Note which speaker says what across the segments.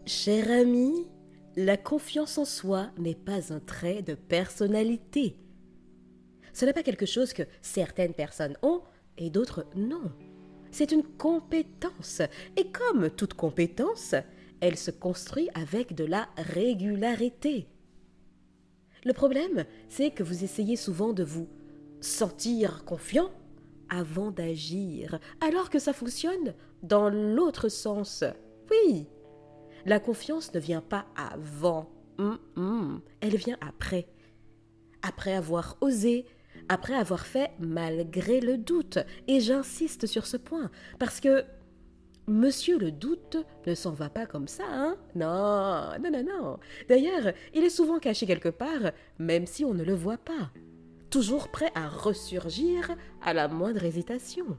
Speaker 1: Cher ami, la confiance en soi n'est pas un trait de personnalité. Ce n'est pas quelque chose que certaines personnes ont et d'autres non. C'est une compétence. Et comme toute compétence, elle se construit avec de la régularité. Le problème, c'est que vous essayez souvent de vous sentir confiant avant d'agir, alors que ça fonctionne dans l'autre sens. Oui, la confiance ne vient pas avant. Elle vient après. Après avoir osé, après avoir fait malgré le doute. Et j'insiste sur ce point, parce que Monsieur le doute ne s'en va pas comme ça, hein? Non, non, non, non. D'ailleurs, il est souvent caché quelque part, même si on ne le voit pas. Toujours prêt à ressurgir à la moindre hésitation,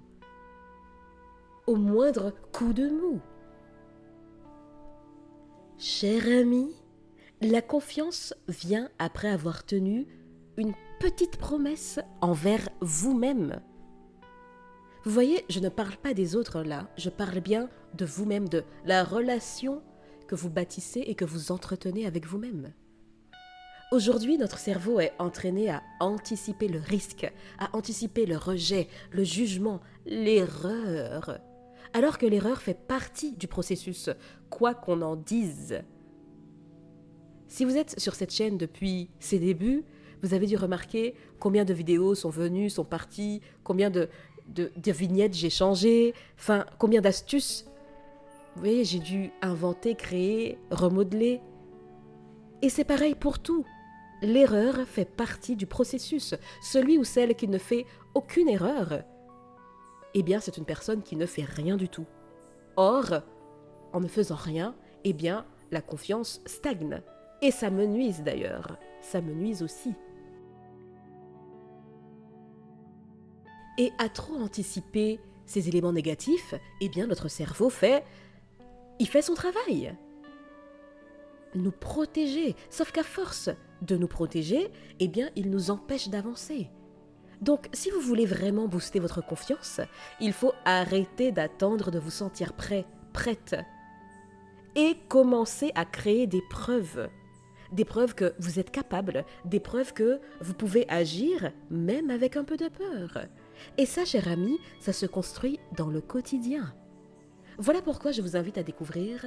Speaker 1: au moindre coup de mou. Cher ami, la confiance vient après avoir tenu une petite promesse envers vous-même. Vous voyez, je ne parle pas des autres là, je parle bien de vous-même, de la relation que vous bâtissez et que vous entretenez avec vous-même. Aujourd'hui, notre cerveau est entraîné à anticiper le risque, à anticiper le rejet, le jugement, l'erreur. Alors que l'erreur fait partie du processus, quoi qu'on en dise. Si vous êtes sur cette chaîne depuis ses débuts, vous avez dû remarquer combien de vidéos sont venues, sont parties, combien de vignettes j'ai changées, enfin, combien d'astuces. Vous voyez, j'ai dû inventer, créer, remodeler. Et c'est pareil pour tout. L'erreur fait partie du processus. Celui ou celle qui ne fait aucune erreur, eh bien, c'est une personne qui ne fait rien du tout. Or, en ne faisant rien, eh bien, la confiance stagne. Et ça me nuise d'ailleurs. Ça me nuise aussi. Et à trop anticiper ces éléments négatifs, eh bien, notre cerveau il fait son travail. Nous protéger. Sauf qu'à force de nous protéger, eh bien, il nous empêche d'avancer. Donc, si vous voulez vraiment booster votre confiance, il faut arrêter d'attendre de vous sentir prêt, prête, et commencer à créer des preuves. Des preuves que vous êtes capable, des preuves que vous pouvez agir même avec un peu de peur. Et ça, cher ami, ça se construit dans le quotidien. Voilà pourquoi je vous invite à découvrir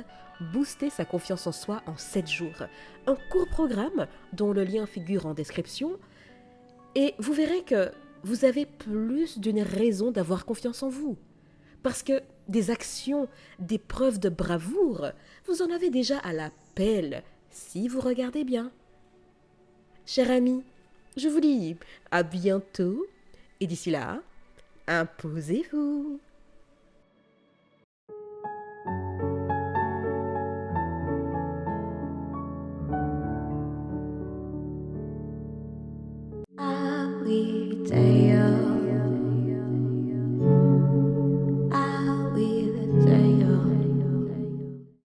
Speaker 1: Booster sa confiance en soi en 7 jours, un court programme dont le lien figure en description, et vous verrez que vous avez plus d'une raison d'avoir confiance en vous. Parce que des actions, des preuves de bravoure, vous en avez déjà à la pelle, si vous regardez bien. Cher ami, je vous dis à bientôt, et d'ici là, imposez-vous.
Speaker 2: Every day